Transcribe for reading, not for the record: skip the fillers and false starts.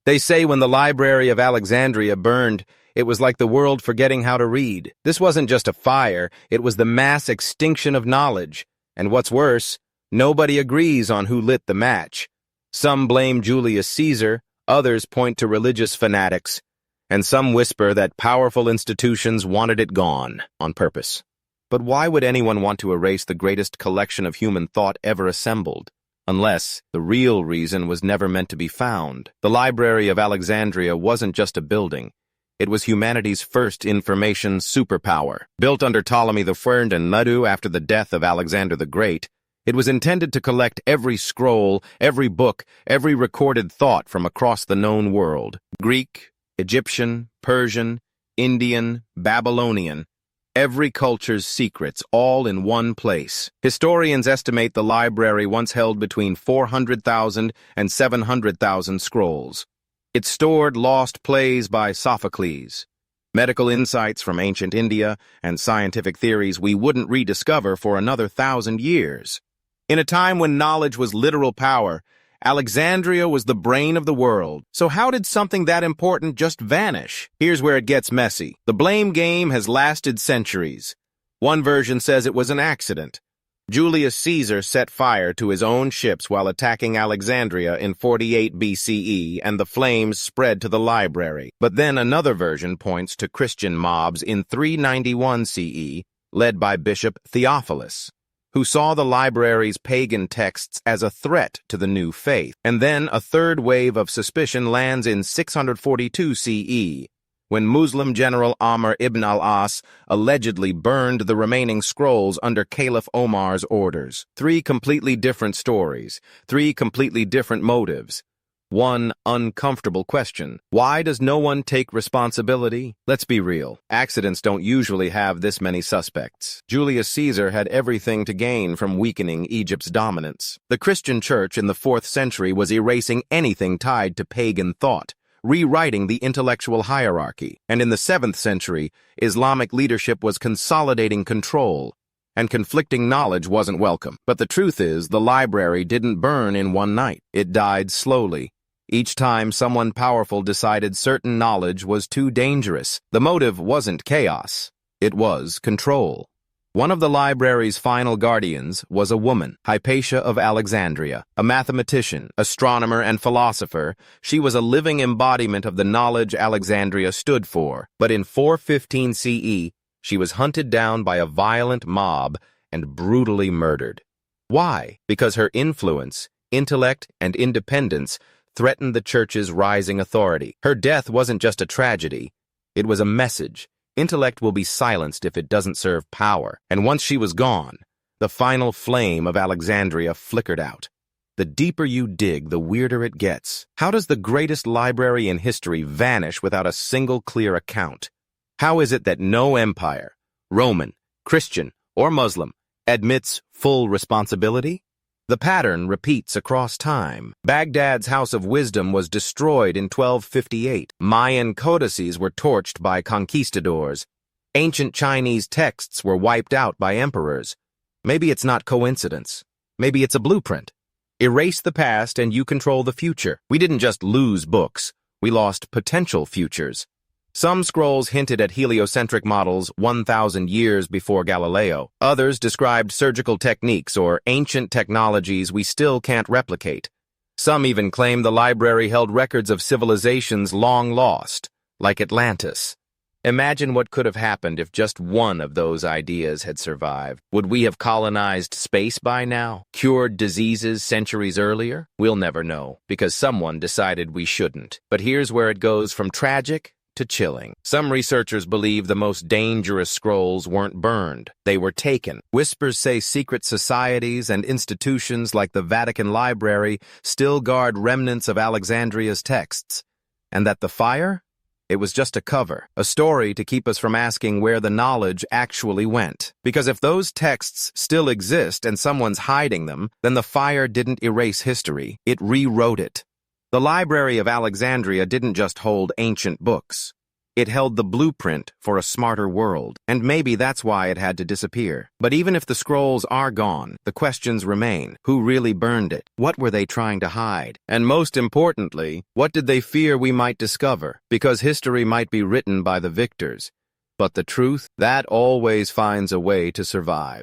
They say when the Library of Alexandria burned, it was like the world forgetting how to read. This wasn't just a fire, it was the mass extinction of knowledge. And what's worse, nobody agrees on who lit the match. Some blame Julius Caesar, others point to religious fanatics, and some whisper that powerful institutions wanted it gone on purpose. But why would anyone want to erase the greatest collection of human thought ever assembled? Unless the real reason was never meant to be found. The Library of Alexandria wasn't just a building. It was humanity's first information superpower. Built under Ptolemy I and Nadu after the death of Alexander the Great, it was intended to collect every scroll, every book, every recorded thought from across the known world. Greek, Egyptian, Persian, Indian, Babylonian, every culture's secrets, all in one place. Historians estimate the library once held between 400,000 and 700,000 scrolls. It stored lost plays by Sophocles, medical insights from ancient India, and scientific theories we wouldn't rediscover for another 1,000 years. In a time when knowledge was literal power, Alexandria was the brain of the world. So how did something that important just vanish? Here's where it gets messy. The blame game has lasted centuries. One version says it was an accident. Julius Caesar set fire to his own ships while attacking Alexandria in 48 BCE, and the flames spread to the library. But then another version points to Christian mobs in 391 CE, led by Bishop Theophilus, who saw the library's pagan texts as a threat to the new faith. And then a third wave of suspicion lands in 642 CE, when Muslim general Amr ibn al-As allegedly burned the remaining scrolls under Caliph Omar's orders. Three completely different stories, three completely different motives. One uncomfortable question: why does no one take responsibility? Let's be real. Accidents don't usually have this many suspects. Julius Caesar had everything to gain from weakening Egypt's dominance. The Christian church in the 4th century was erasing anything tied to pagan thought, rewriting the intellectual hierarchy. And in the 7th century, Islamic leadership was consolidating control, and conflicting knowledge wasn't welcome. But the truth is, the library didn't burn in one night. It died slowly. Each time someone powerful decided certain knowledge was too dangerous. The motive wasn't chaos. It was control. One of the library's final guardians was a woman, Hypatia of Alexandria. A mathematician, astronomer, and philosopher, she was a living embodiment of the knowledge Alexandria stood for. But in 415 CE, she was hunted down by a violent mob and brutally murdered. Why? Because her influence, intellect, and independence threatened the church's rising authority. Her death wasn't just a tragedy. It was a message. Intellect will be silenced if it doesn't serve power. And once she was gone, the final flame of Alexandria flickered out. The deeper you dig, the weirder it gets. How does the greatest library in history vanish without a single clear account? How is it that no empire, Roman, Christian, or Muslim, admits full responsibility? The pattern repeats across time. Baghdad's House of Wisdom was destroyed in 1258. Mayan codices were torched by conquistadors. Ancient Chinese texts were wiped out by emperors. Maybe it's not coincidence. Maybe it's a blueprint. Erase the past and you control the future. We didn't just lose books. We lost potential futures. Some scrolls hinted at heliocentric models 1,000 years before Galileo. Others described surgical techniques or ancient technologies we still can't replicate. Some even claim the library held records of civilizations long lost, like Atlantis. Imagine what could have happened if just one of those ideas had survived. Would we have colonized space by now? Cured diseases centuries earlier? We'll never know, because someone decided we shouldn't. But here's where it goes from tragic to chilling. Some researchers believe the most dangerous scrolls weren't burned. They were taken. Whispers say secret societies and institutions like the Vatican Library still guard remnants of Alexandria's texts. And that the fire? It was just a cover, a story to keep us from asking where the knowledge actually went. Because if those texts still exist and someone's hiding them, then the fire didn't erase history. It rewrote it. The Library of Alexandria didn't just hold ancient books. It held the blueprint for a smarter world, and maybe that's why it had to disappear. But even if the scrolls are gone, the questions remain. Who really burned it? What were they trying to hide? And most importantly, what did they fear we might discover? Because history might be written by the victors, but the truth, that always finds a way to survive.